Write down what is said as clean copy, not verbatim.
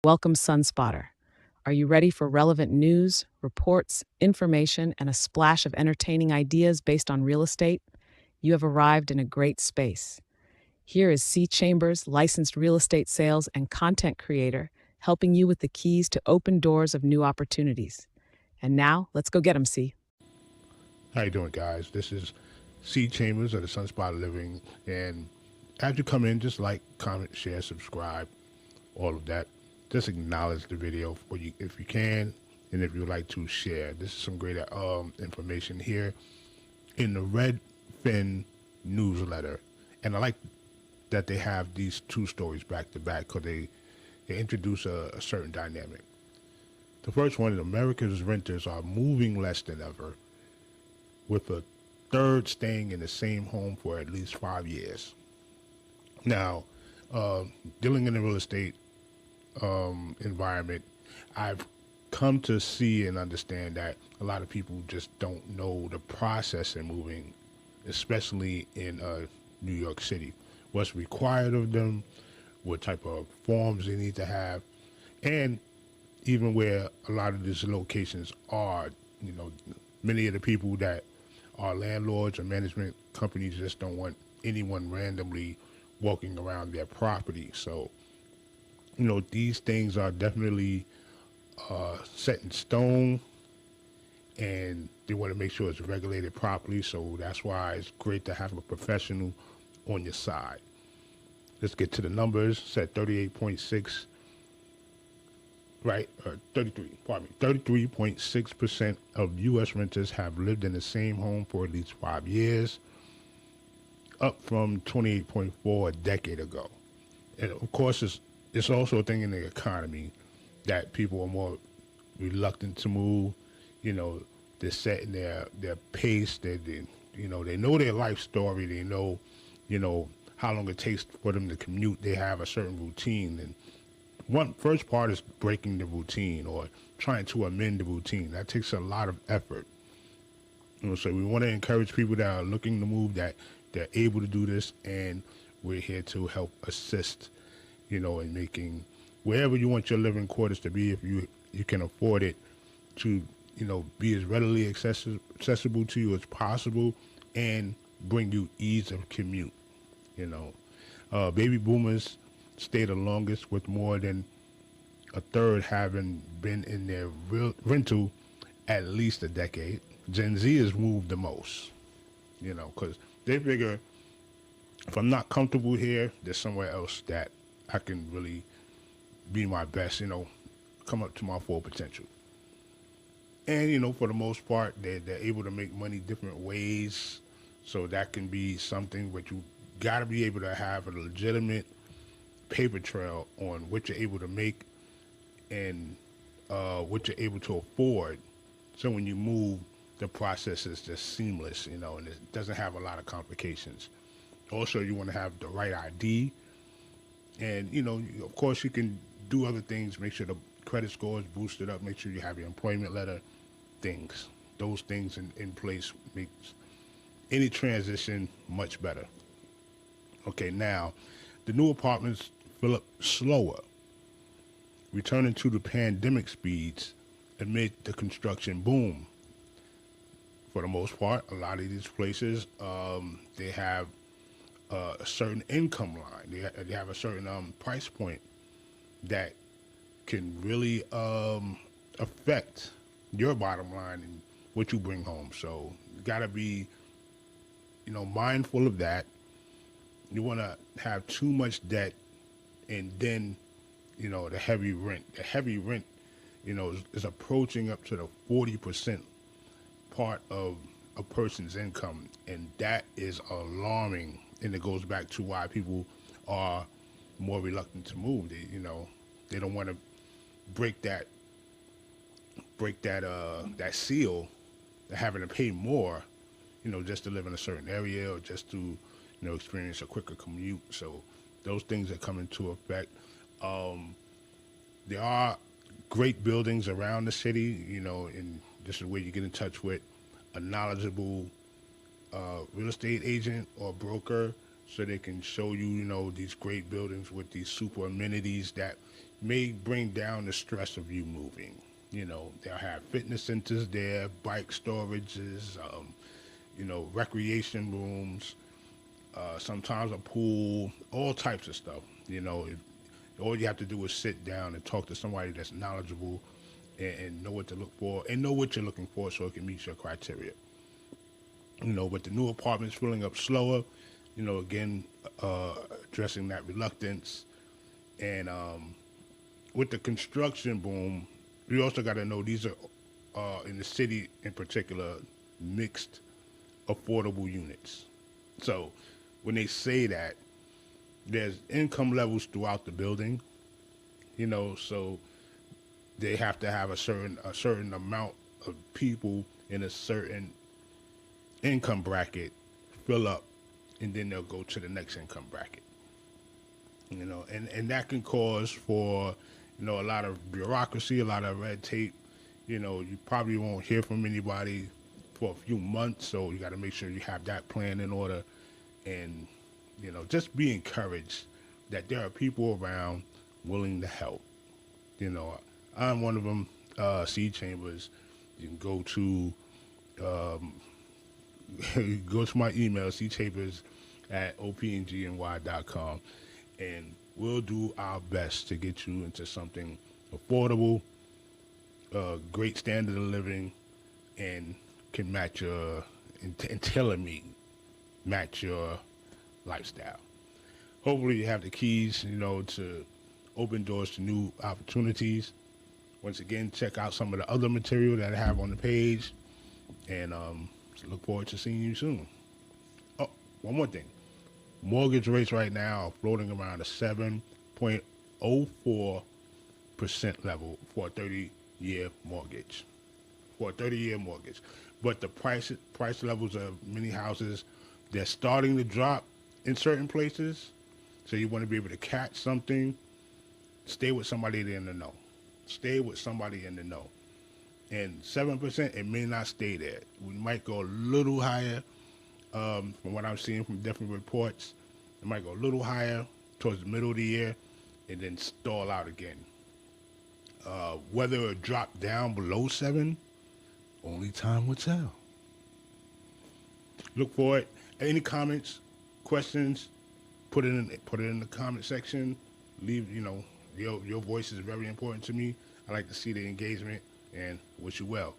Welcome, SunSpotter. Are you ready for relevant news, reports, information, and a splash of entertaining ideas based on real estate? You have arrived in a great space. Here is C. Chambers, licensed real estate sales and content creator, helping you with the keys to open doors of new opportunities. And now, let's go get 'em, C. How you doing, guys? This is C. Chambers of the Sunspot Living, and as you come in, just like, comment, share, subscribe, all of that. Just acknowledge the video if you can, and if you'd like to share. This is some great information here in the Redfin newsletter, and I like that they have these two stories back to back because they introduce a certain dynamic. The first one is America's renters are moving less than ever, with a third staying in the same home for at least 5 years. Now, dealing in the real estate environment, I've come to see and understand that a lot of people just don't know the process in moving, especially in New York City. What's required of them, what type of forms they need to have, and even where a lot of these locations are, many of the people that are landlords or management companies just don't want anyone randomly walking around their property. So, these things are definitely set in stone, and they want to make sure it's regulated properly. So that's why it's great to have a professional on your side. Let's get to the numbers. It's at 38.6, right? 33.6% of U.S. renters have lived in the same home for at least 5 years, up from 28.4 a decade ago. And of course, it's also a thing in the economy that people are more reluctant to move. They're setting their pace. They know their life story. They know, how long it takes for them to commute. They have a certain routine, and first part is breaking the routine or trying to amend the routine. That takes a lot of effort. So we want to encourage people that are looking to move that they're able to do this, and we're here to help assist, in making wherever you want your living quarters to be, if you can afford it, to be as readily accessible to you as possible, and bring you ease of commute. Baby boomers stay the longest, with more than a third having been in their rental at least a decade. Gen Z has moved the most, because they figure if I'm not comfortable here, there's somewhere else that I can really be my best, come up to my full potential. And, for the most part, they're able to make money different ways. So that can be something, but you got to be able to have a legitimate paper trail on what you're able to make and what you're able to afford. So when you move, the process is just seamless, and it doesn't have a lot of complications. Also, you want to have the right ID, and of course, you can do other things. Make sure the credit score is boosted up. Make sure you have your employment letter. Those things in place makes any transition much better. Okay, now the new apartments fill up slower, returning to the pandemic speeds amid the construction boom. For the most part, a lot of these places, they have a certain income line. They have a certain price point that can really affect your bottom line and what you bring home. So you got to be, mindful of that. You want to have too much debt, and then, the heavy rent. The heavy rent, is approaching up to the 40% part of a person's income, and that is alarming. And it goes back to why people are more reluctant to move. They don't want to break that that seal, of having to pay more, just to live in a certain area, or just to experience a quicker commute. So those things that come into effect. There are great buildings around the city, and this is where you get in touch with a knowledgeable real estate agent or broker so they can show you, these great buildings with these super amenities that may bring down the stress of you moving. They'll have fitness centers there, bike storages, recreation rooms, sometimes a pool, all types of stuff. If, all you have to do is sit down and talk to somebody that's knowledgeable and know what to look for and know what you're looking for so it can meet your criteria. But the new apartments filling up slower, again, addressing that reluctance. And with the construction boom, we also got to know these are, in the city in particular, mixed affordable units. So when they say that, there's income levels throughout the building, so they have to have a certain amount of people in a certain income bracket fill up, and then they'll go to the next income bracket. And that can cause for a lot of bureaucracy, a lot of red tape. You probably won't hear from anybody for a few months, so you got to make sure you have that plan in order. And just be encouraged that there are people around willing to help. I'm one of them. Seed Chambers. You can go to go to my email, cchambers at opngny.com, and we'll do our best to get you into something affordable, great standard of living, and can match your, and tailor me match your lifestyle. Hopefully you have the keys, to open doors to new opportunities. Once again, check out some of the other material that I have on the page, and look forward to seeing you soon. Oh, one more thing. Mortgage rates right now are floating around a 7.04% level for a 30-year mortgage. For a 30-year mortgage. But the price levels of many houses, they're starting to drop in certain places. So you want to be able to catch something, stay with somebody in the know. Stay with somebody in the know. And 7%, it may not stay there. We might go a little higher. From what I'm seeing from different reports, it might go a little higher towards the middle of the year and then stall out again. Whether it drop down below 7, only time will tell. Look for it. Any comments, questions, put it in the comment section. Leave, your voice is very important to me. I like to see the engagement and wish you well.